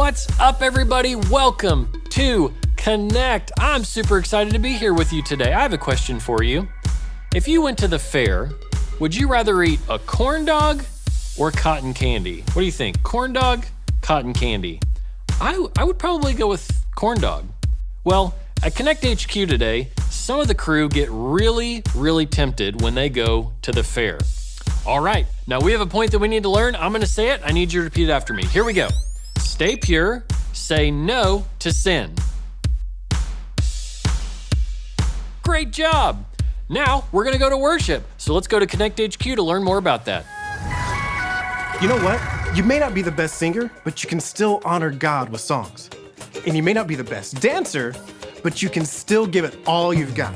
What's up, everybody? Welcome to Konnect. I'm super excited to be here with you today. I have a question for you. If you went to the fair, would you rather eat a corn dog or cotton candy? What do you think? Corn dog, cotton candy? I would probably go with corn dog. Well, at Konnect HQ today, some of the crew get really tempted when they go to the fair. All right, now we have a point that we need to learn. I'm gonna say it. I need you to repeat it after me. Here we go. Stay pure, say no to sin. Great job. Now we're gonna go to worship. So let's go to Konnect HQ to learn more about that. You know what? You may not be the best singer, but you can still honor God with songs. And you may not be the best dancer, but you can still give it all you've got.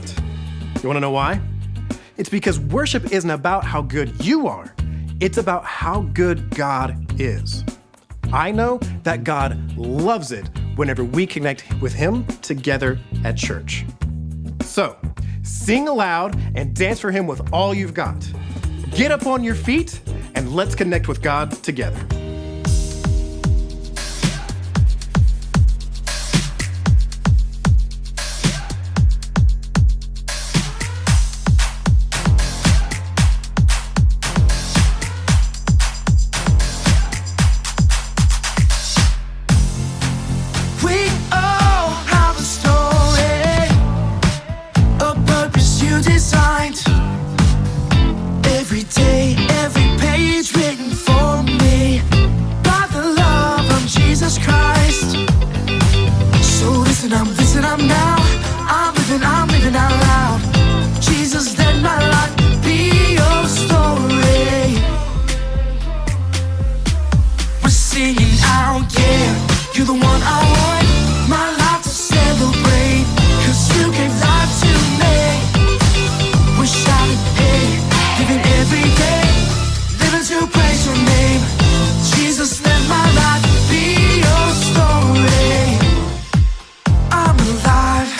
You wanna know why? It's because worship isn't about how good you are. It's about how good God is. I know that God loves it whenever we connect with Him together at church. So, sing aloud and dance for Him with all you've got. Get up on your feet and let's connect with God together. I'm living out loud. Jesus, let my life be your story. We're singing out, yeah. You're the one I want, my life to celebrate. 'Cause you gave life to me. We're shouting, hey, living every day, living to praise your name. Jesus, let my life be your story. I'm alive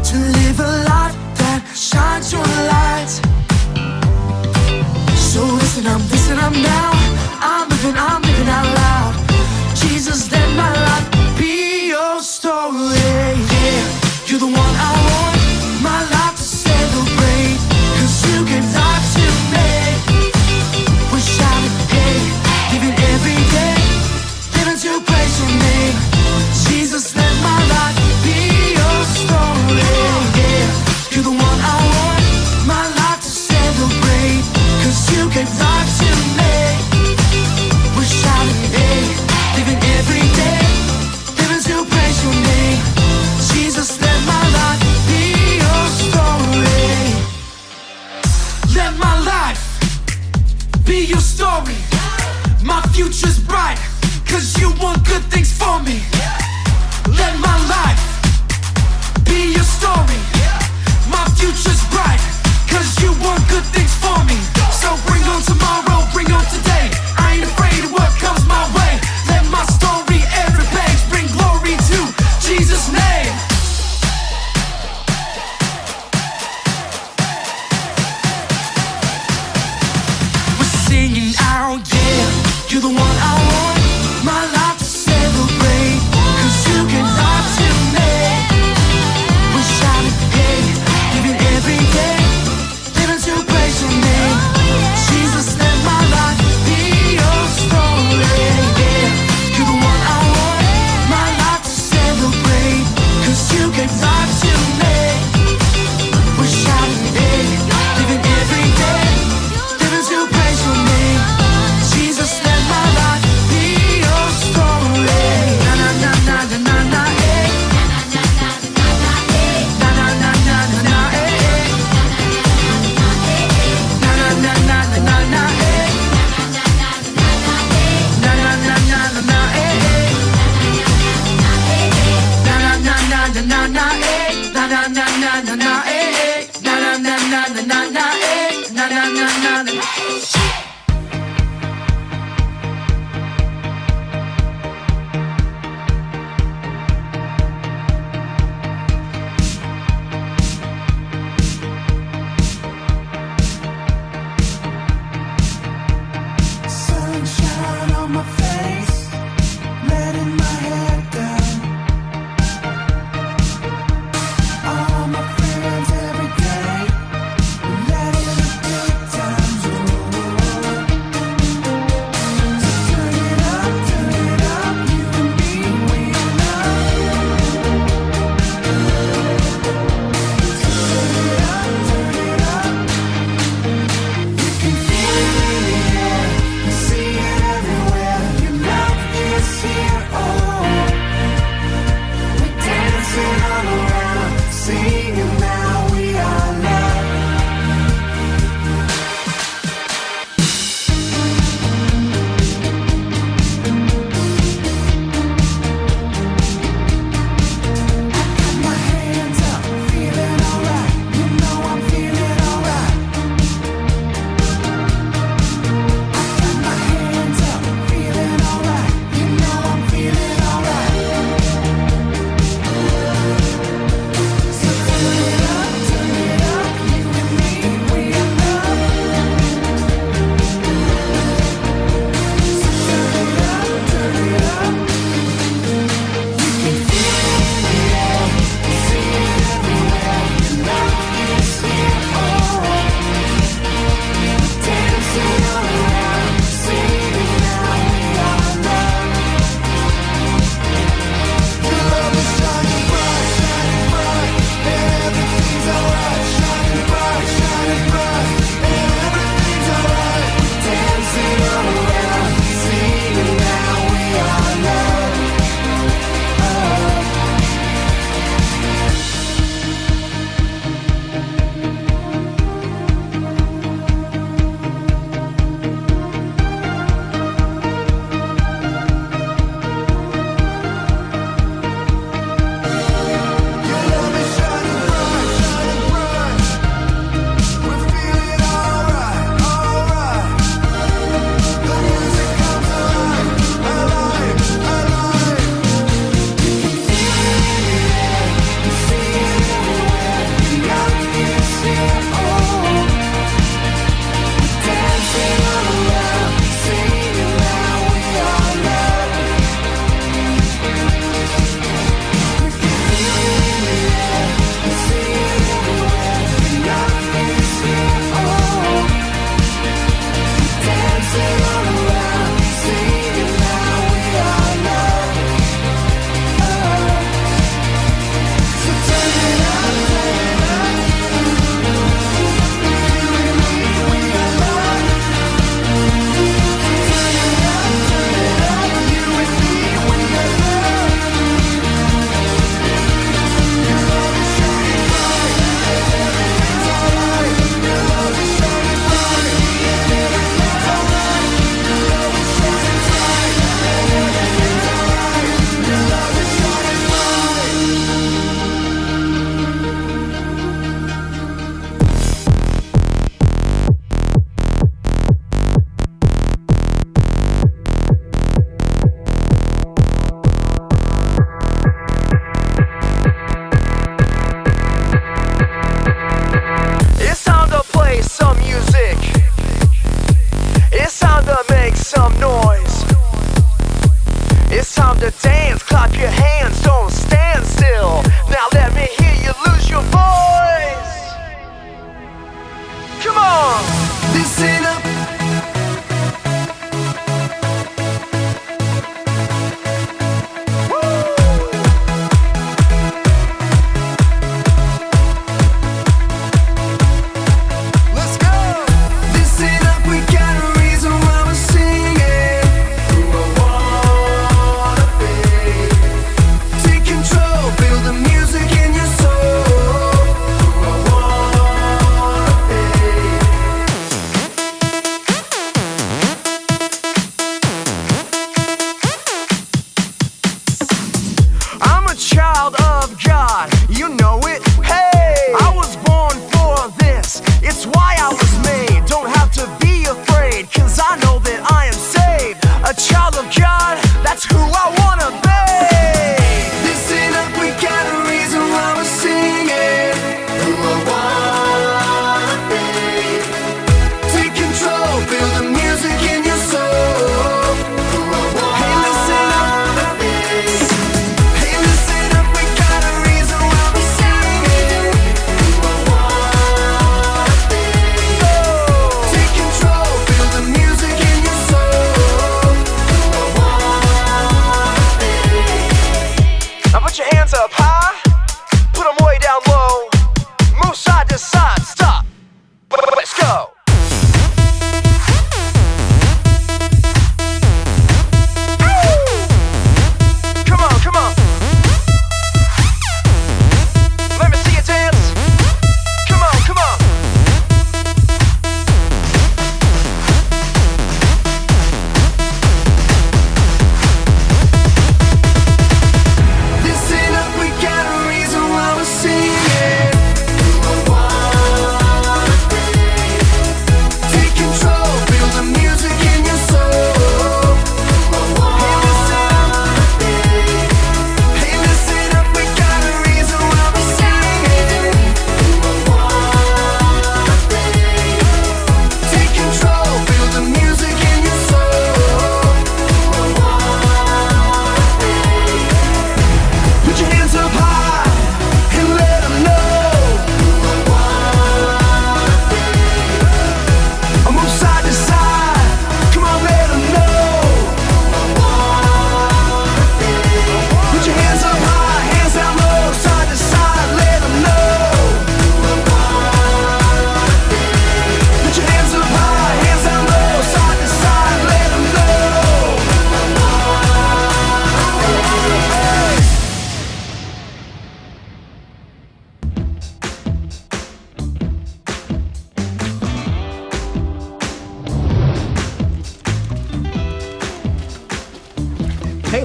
to live a life that shines your light. So listen up now. I'm living out loud. Jesus, let my life be your story. Yeah, you're the one I want, my life to celebrate. 'Cause you gave life to me. We're shouting, hey, living every day, living to praise your name. Jesus, let my life be your story. Yeah, you're the one I want, my life to celebrate. 'Cause you gave life to me. We're shouting, hey, living every day, living to praise your name. Jesus, let my life be your story. Let my life be your story. My future's bright, 'cause you want good things for me. Let my life be your story. My future's bright, 'cause you want good things for me. So bring on tomorrow, bring on today. I ain't afraid of what comes my way. Let my story, every page, bring glory to Jesus' name. We're singing out, yeah. You're the one I want, my life to celebrate. 'Cause you gave life to me. We're shouting, hey, living every day, living to praise your name. Jesus, let my life be your story. Yeah, you're the one I want, my life to celebrate. 'Cause you gave life to me. We're shouting, hey, living every day, living to praise your name. Jesus, let my life be your story. Na na na na na na na, eh. Na na na na na na, eh. Na na na na na na na, eh. Na na na na na na, eh. Na na na na na na na, eh. Na na na na na na, eh. Na na na na na na na, eh. Na na na na na. Sunshine on my face, letting my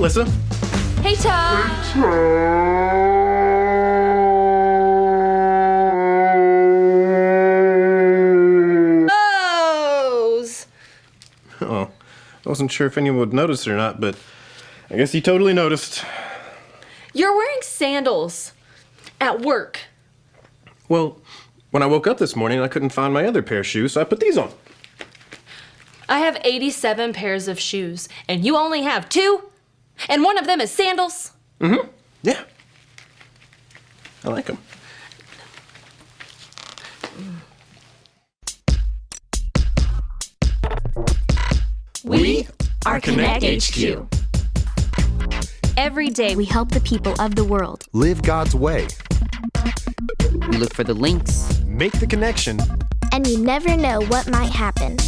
Alyssa. Hey, Tom. Oh, I wasn't sure if anyone would notice or not, but I guess you totally noticed. You're wearing sandals at work. Well, when I woke up this morning, I couldn't find my other pair of shoes, so I put these on. I have 87 pairs of shoes, and you only have 2? And one of them is sandals? Mm-hmm. Yeah. I like them. We are Konnect HQ. Every day we help the people of the world. Live God's way. We look for the links. Make the connection. And you never know what might happen.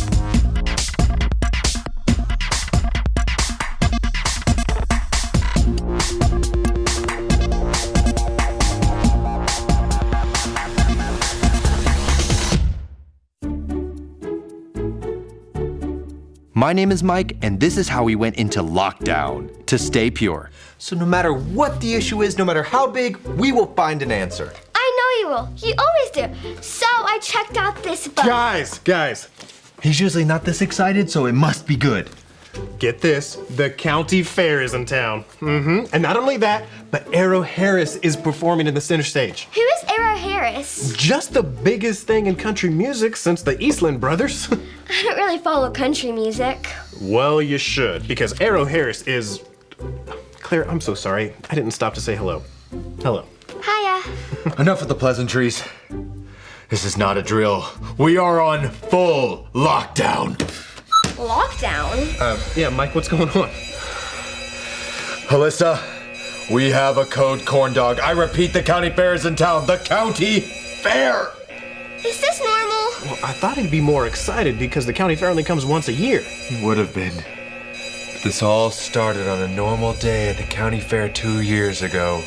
My name is Mike, and this is how we went into lockdown to stay pure. So no matter what the issue is, no matter how big, we will find an answer. I know you will. You always do. So I checked out this book. Guys. He's usually not this excited, so it must be good. Get this, the county fair is in town. Mm-hmm. And not only that, but Arrow Harris is performing in the center stage. Who is Arrow Harris? Just the biggest thing in country music since the Eastland Brothers. I don't really follow country music. Well, you should, because Arrow Harris is... Claire, I'm so sorry. I didn't stop to say hello. Hello. Hiya. Enough of the pleasantries. This is not a drill. We are on full lockdown. Lockdown? Yeah, Mike, what's going on? Alyssa, we have a code corn dog. I repeat, the county fair is in town. The county fair! Is this normal? Well, I thought he'd be more excited because the county fair only comes once a year. Would have been. But this all started on a normal day at the county fair 2 years ago.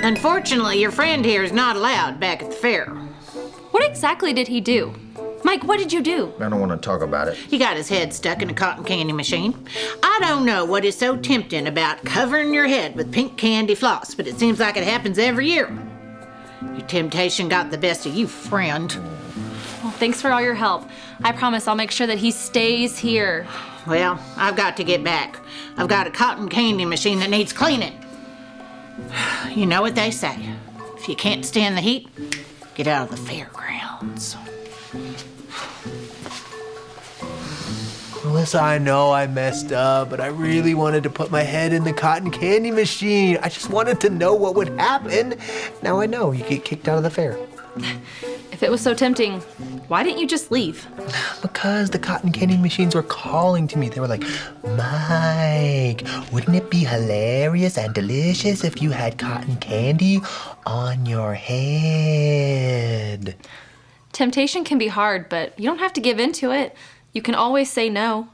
Unfortunately, your friend here is not allowed back at the fair. What exactly did he do? Mike, what did you do? I don't want to talk about it. He got his head stuck in a cotton candy machine. I don't know what is so tempting about covering your head with pink candy floss, but it seems like it happens every year. Your temptation got the best of you, friend. Well, thanks for all your help. I promise I'll make sure that he stays here. Well, I've got to get back. I've got a cotton candy machine that needs cleaning. You know what they say. If you can't stand the heat, get out of the fairgrounds. Melissa, I know I messed up, but I really wanted to put my head in the cotton candy machine. I just wanted to know what would happen. Now I know. You get kicked out of the fair. If it was so tempting, why didn't you just leave? Because the cotton candy machines were calling to me. They were like, Mike, wouldn't it be hilarious and delicious if you had cotton candy on your head? Temptation can be hard, but you don't have to give in to it. You can always say no.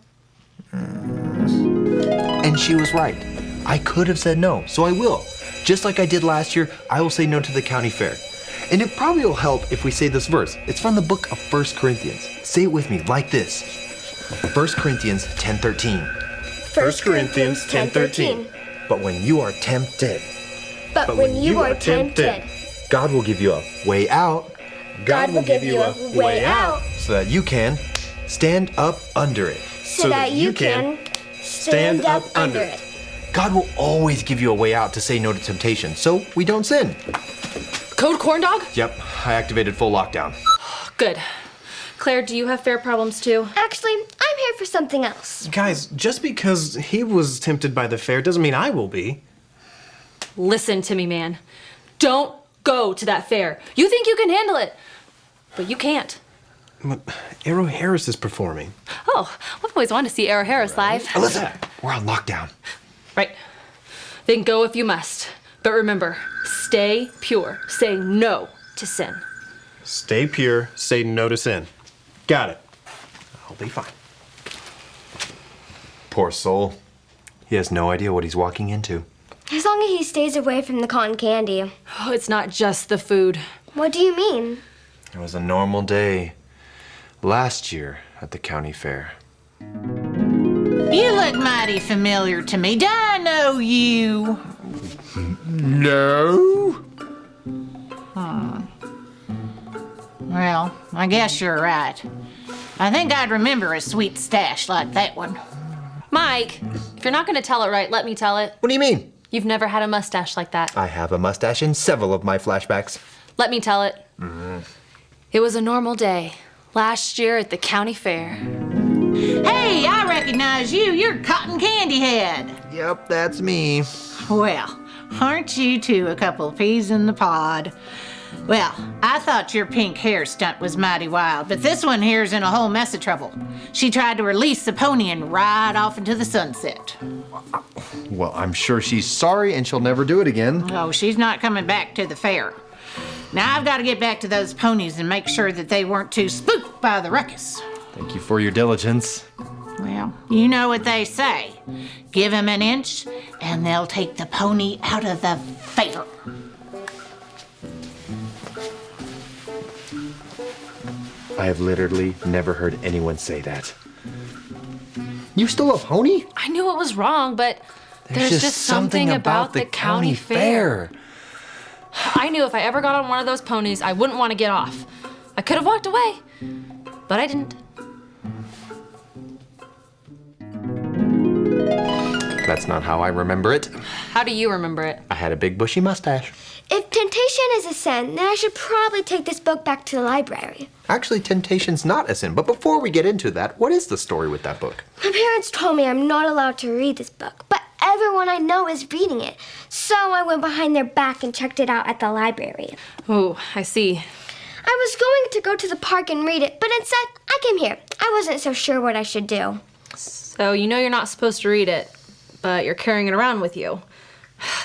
And she was right. I could have said no, so I will. Just like I did last year, I will say no to the county fair. And it probably will help if we say this verse. It's from the book of 1 Corinthians. Say it with me like this. 1 Corinthians 10:13. 1 Corinthians 10:13. But when you are tempted, But when you are tempted, God will give you a way out God will give you a way out so that you can stand up under it. so that you can stand up under it. God will always give you a way out to say no to temptation, so we don't sin. Code corn dog? Yep, I activated full lockdown. Good. Claire, do you have fair problems too? Actually, I'm here for something else. Guys, just because he was tempted by the fair doesn't mean I will be. Listen to me, man. Don't go to that fair. You think you can handle it, but you can't. Arrow Harris is performing. Oh, I've always wanted to see Arrow Harris live. Alyssa, we're on lockdown. Right. Then go if you must. But remember, stay pure. Say no to sin. Stay pure, say no to sin. Got it. I'll be fine. Poor soul. He has no idea what he's walking into. As long as he stays away from the cotton candy. Oh, it's not just the food. What do you mean? It was a normal day last year at the county fair. You look mighty familiar to me. Do I know you? No. Well, I guess you're right. I think I'd remember a sweet stash like that one. Mike, if you're not going to tell it right, let me tell it. What do you mean? You've never had a mustache like that. I have a mustache in several of my flashbacks. Let me tell it. It was a normal day last year at the county fair. Hey, I recognize you. You're Cotton Candy Head. Yep, that's me. Well, aren't you two a couple peas in the pod? Well, I thought your pink hair stunt was mighty wild, but this one here's in a whole mess of trouble. She tried to release the pony and ride off into the sunset. Well, I'm sure she's sorry and she'll never do it again. Oh, she's not coming back to the fair. Now I've got to get back to those ponies and make sure that they weren't too spooked by the ruckus. Thank you for your diligence. Well, you know what they say. Give 'em an inch and they'll take the pony out of the fair. I have literally never heard anyone say that. You stole a pony? I knew it was wrong, but there's just something about the county fair. I knew if I ever got on one of those ponies, I wouldn't want to get off. I could have walked away, but I didn't. That's not how I remember it. How do you remember it? I had a big bushy mustache. If temptation is a sin, then I should probably take this book back to the library. Actually, temptation's not a sin, but before we get into that, what is the story with that book? My parents told me I'm not allowed to read this book, but everyone I know is reading it. So I went behind their back and checked it out at the library. Oh, I see. I was going to go to the park and read it, but instead I came here. I wasn't so sure what I should do. So you know you're not supposed to read it, but you're carrying it around with you.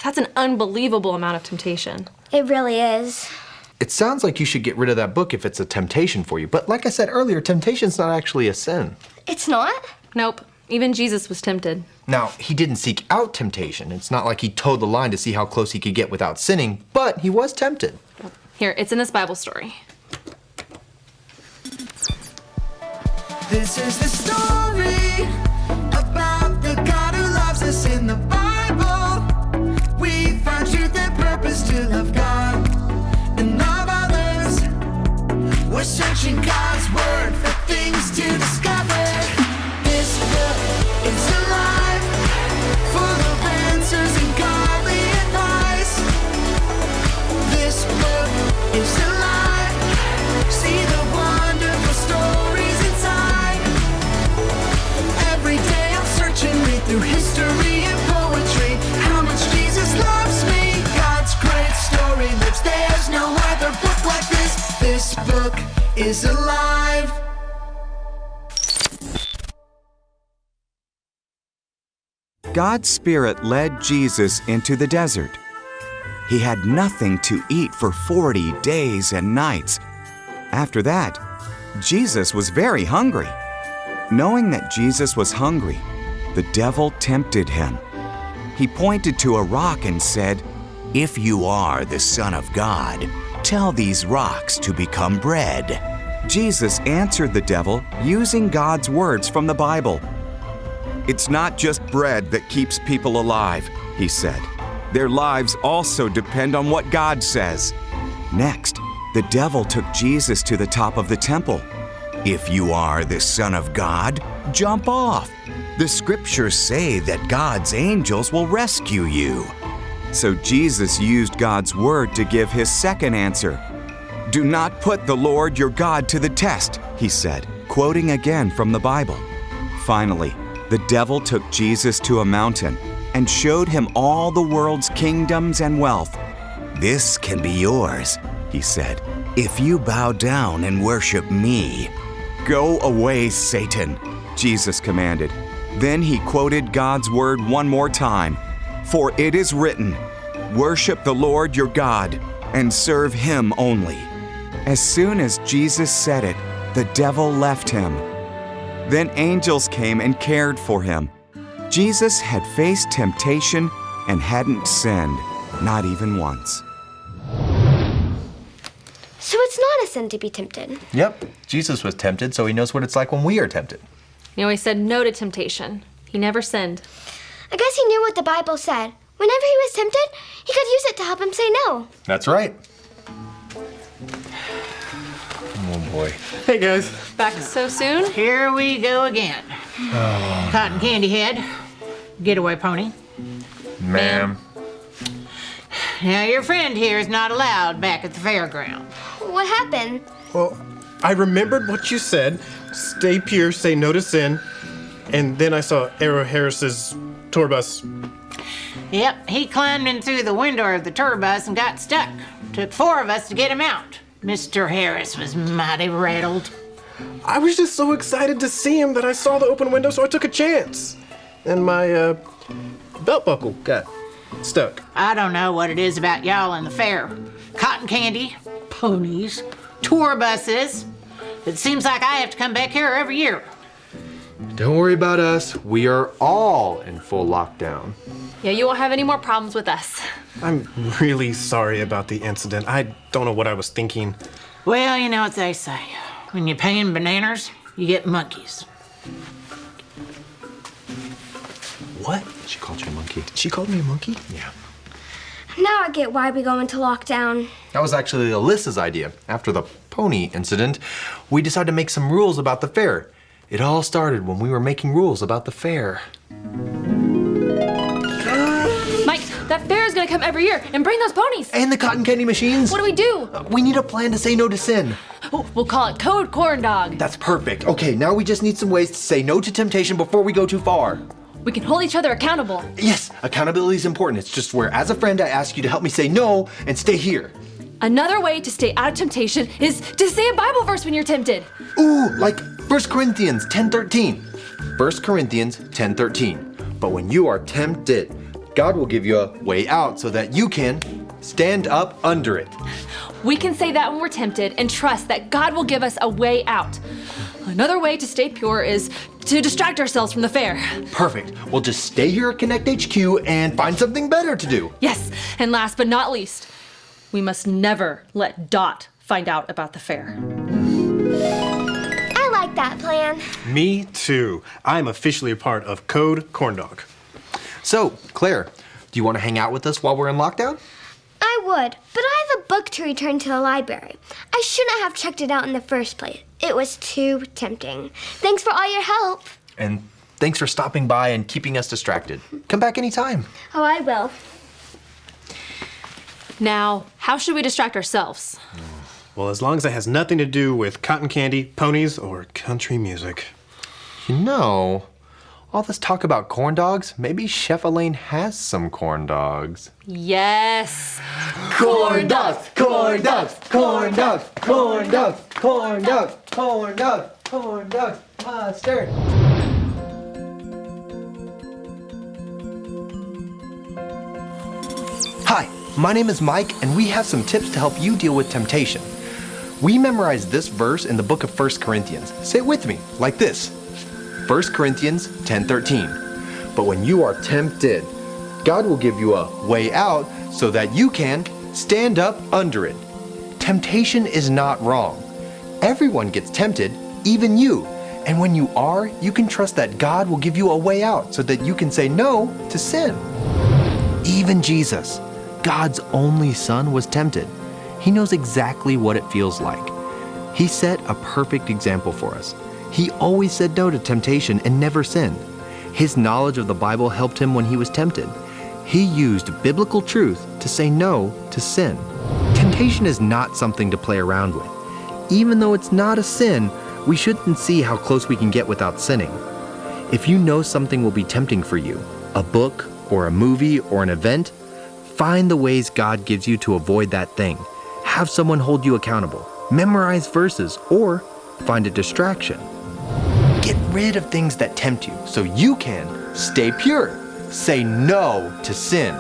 That's an unbelievable amount of temptation. It really is. It sounds like you should get rid of that book if it's a temptation for you, but like I said earlier, temptation's not actually a sin. It's not? Nope. Even Jesus was tempted. Now, he didn't seek out temptation. It's not like he towed the line to see how close he could get without sinning, but he was tempted. Here, it's in this Bible story. This is the story about the God who loves us in the Bible. We find truth and purpose to love God and love others. We're searching God's word for things to discover. This book is alive, full of answers and godly advice. This book is alive. See the wonderful stories inside. Every day I'm searching, read through history and poetry. How much Jesus loves me. God's great story lives. There's no other book like this. This book is alive. God's Spirit led Jesus into the desert. He had nothing to eat for 40 days and nights. After that, Jesus was very hungry. Knowing that Jesus was hungry, the devil tempted him. He pointed to a rock and said, "If you are the Son of God, tell these rocks to become bread." Jesus answered the devil using God's words from the Bible. "It's not just bread that keeps people alive," he said. "Their lives also depend on what God says." Next, the devil took Jesus to the top of the temple. "If you are the Son of God, jump off. The scriptures say that God's angels will rescue you." So Jesus used God's word to give his second answer. "Do not put the Lord your God to the test," he said, quoting again from the Bible. Finally, the devil took Jesus to a mountain and showed him all the world's kingdoms and wealth. "This can be yours," he said, "if you bow down and worship me." "Go away, Satan," Jesus commanded. Then he quoted God's word one more time. "For it is written, worship the Lord your God and serve him only." As soon as Jesus said it, the devil left him. Then angels came and cared for him. Jesus had faced temptation and hadn't sinned, not even once. So it's not a sin to be tempted. Yep, Jesus was tempted, so he knows what it's like when we are tempted. You know, he said no to temptation. He never sinned. I guess he knew what the Bible said. Whenever he was tempted, he could use it to help him say no. That's right. Oh boy. Hey guys. Back so soon? Here we go again. Cotton Candy Head, getaway pony. Ma'am. Now, your friend here is not allowed back at the fairground. What happened? Well, I remembered what you said. Stay pure, say no to sin. And then I saw Arrow Harris's tour bus. Yep, he climbed in through the window of the tour bus and got stuck. Took 4 of us to get him out. Mr. Harris was mighty rattled. I was just so excited to see him that I saw the open window, so I took a chance. And my belt buckle got stuck. I don't know what it is about y'all and the fair. Cotton candy, ponies, tour buses. It seems like I have to come back here every year. Don't worry about us. We are all in full lockdown. Yeah, you won't have any more problems with us. I'm really sorry about the incident. I don't know what I was thinking. Well, you know what they say. When you're paying bananas, you get monkeys. What? She called you a monkey. Did she call me a monkey? Yeah. Now I get why we go into lockdown. That was actually Alyssa's idea. After the pony incident, we decided to make some rules about the fair. It all started when we were making rules about the fair. Mike, that fair is gonna come every year and bring those ponies. And the cotton candy machines. What do we do? We need a plan to say no to sin. Oh, we'll call it Code Corn Dog. That's perfect. Okay, now we just need some ways to say no to temptation before we go too far. We can hold each other accountable. Yes, accountability is important. It's just where, as a friend, I ask you to help me say no and stay here. Another way to stay out of temptation is to say a Bible verse when you're tempted. Ooh, like 1 Corinthians 10:13. 1 Corinthians 10:13. But when you are tempted, God will give you a way out so that you can stand up under it. We can say that when we're tempted and trust that God will give us a way out. Another way to stay pure is to distract ourselves from the fair. Perfect. We'll just stay here at Konnect HQ and find something better to do. Yes, and last but not least, we must never let Dot find out about the fair. I like that plan. Me too. I'm officially a part of Code Corn Dog. So, Claire, do you want to hang out with us while we're in lockdown? I would, but I have a book to return to the library. I shouldn't have checked it out in the first place. It was too tempting. Thanks for all your help. And thanks for stopping by and keeping us distracted. Come back anytime. Oh, I will. Now, how should we distract ourselves? Well, as long as it has nothing to do with cotton candy, ponies, or country music. You know, all this talk about corn dogs, maybe Chef Elaine has some corn dogs. Yes. Corn dogs, corn dogs, corn dogs, corn dogs, corn dogs, corn dogs, corn dogs, mustard. Hi, my name is Mike, and we have some tips to help you deal with temptation. We memorized this verse in the book of 1 Corinthians. Say it with me, like this. 1 Corinthians 10:13. But when you are tempted, God will give you a way out so that you can stand up under it. Temptation is not wrong. Everyone gets tempted, even you. And when you are, you can trust that God will give you a way out so that you can say no to sin. Even Jesus, God's only son, was tempted. He knows exactly what it feels like. He set a perfect example for us. He always said no to temptation and never sinned. His knowledge of the Bible helped him when he was tempted. He used biblical truth to say no to sin. Temptation is not something to play around with. Even though it's not a sin, we shouldn't see how close we can get without sinning. If you know something will be tempting for you, a book or a movie or an event, find the ways God gives you to avoid that thing. Have someone hold you accountable. Memorize verses or find a distraction. Get rid of things that tempt you so you can stay pure. Say no to sin.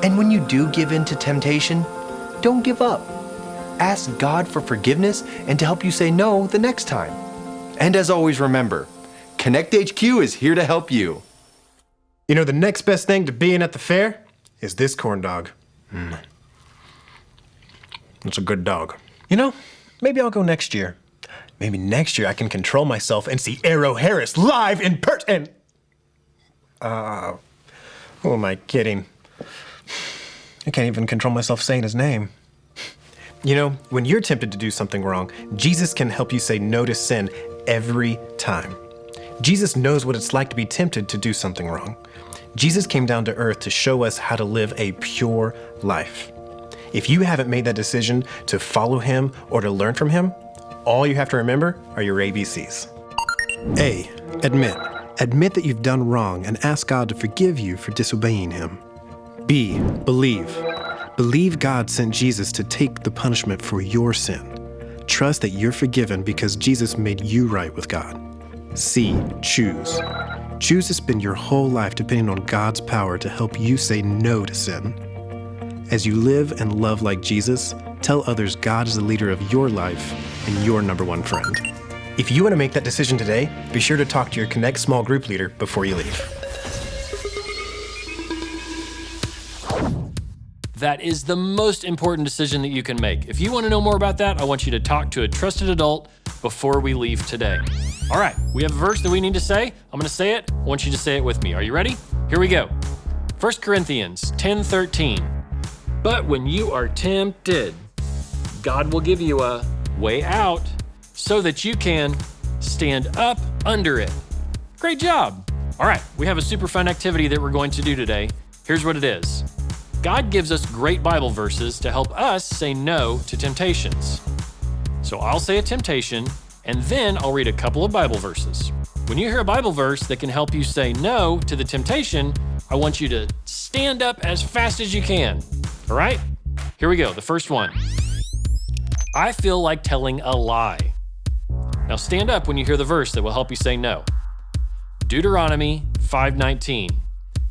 And when you do give in to temptation, don't give up. Ask God for forgiveness and to help you say no the next time. And as always, remember, Konnect HQ is here to help you. You know, the next best thing to being at the fair is this corn dog. It's a good dog. You know, maybe I'll go next year. Maybe next year I can control myself and see Arrow Harris live in person. Who am I kidding? I can't even control myself saying his name. You know, when you're tempted to do something wrong, Jesus can help you say no to sin every time. Jesus knows what it's like to be tempted to do something wrong. Jesus came down to earth to show us how to live a pure life. If you haven't made that decision to follow him or to learn from him, all you have to remember are your ABCs. A, admit. Admit that you've done wrong and ask God to forgive you for disobeying him. B, believe. Believe God sent Jesus to take the punishment for your sin. Trust that you're forgiven because Jesus made you right with God. C, choose. Choose to spend your whole life depending on God's power to help you say no to sin. As you live and love like Jesus, tell others God is the leader of your life and your number one friend. If you want to make that decision today, be sure to talk to your Konnect small group leader before you leave. That is the most important decision that you can make. If you want to know more about that, I want you to talk to a trusted adult before we leave today. All right, we have a verse that we need to say. I'm going to say it. I want you to say it with me. Are you ready? Here we go. 1 Corinthians 10:13. But when you are tempted, God will give you a way out so that you can stand up under it. Great job. All right, we have a super fun activity that we're going to do today. Here's what it is. God gives us great Bible verses to help us say no to temptations. So I'll say a temptation, and then I'll read a couple of Bible verses. When you hear a Bible verse that can help you say no to the temptation, I want you to stand up as fast as you can. All right? Here we go. The first one. I feel like telling a lie. Now stand up when you hear the verse that will help you say no. Deuteronomy 5:19.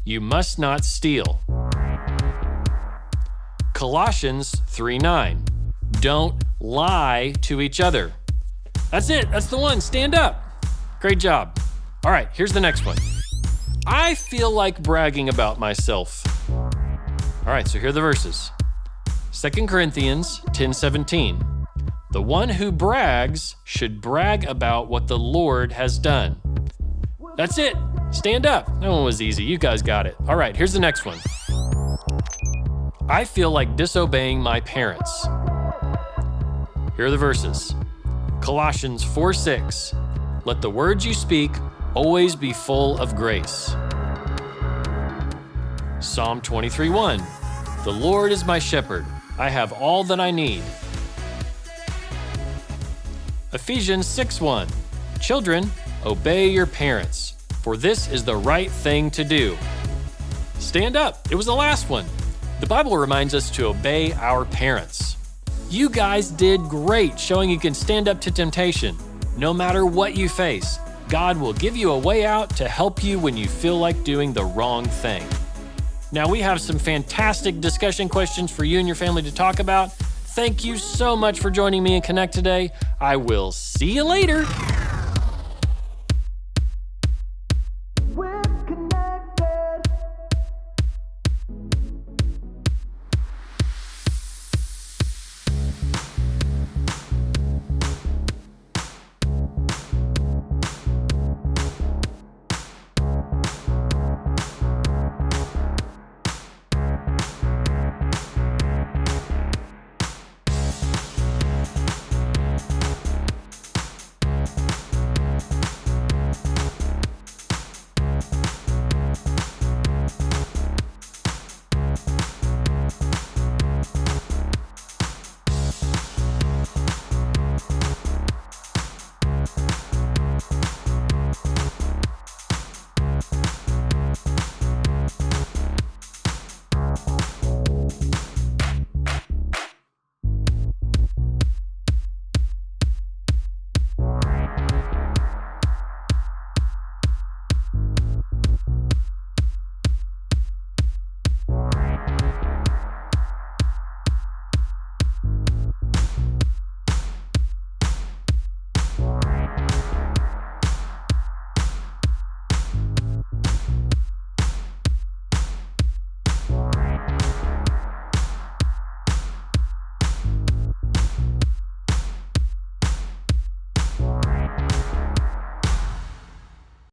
You must not steal. Colossians 3:9. Don't lie to each other. That's it. That's the one. Stand up. Great job. All right, here's the next one. I feel like bragging about myself. All right, so here are the verses. 2 Corinthians 10:17. The one who brags should brag about what the Lord has done. That's it. Stand up. That one was easy. You guys got it. All right, here's the next one. I feel like disobeying my parents. Here are the verses. Colossians 4:6. Let the words you speak always be full of grace. Psalm 23:1. The Lord is my shepherd. I have all that I need. Ephesians 6:1. Children, obey your parents, for this is the right thing to do. Stand up. It was the last one. The Bible reminds us to obey our parents. You guys did great showing you can stand up to temptation. No matter what you face, God will give you a way out to help you when you feel like doing the wrong thing. Now, we have some fantastic discussion questions for you and your family to talk about. Thank you so much for joining me in Konnect today. I will see you later.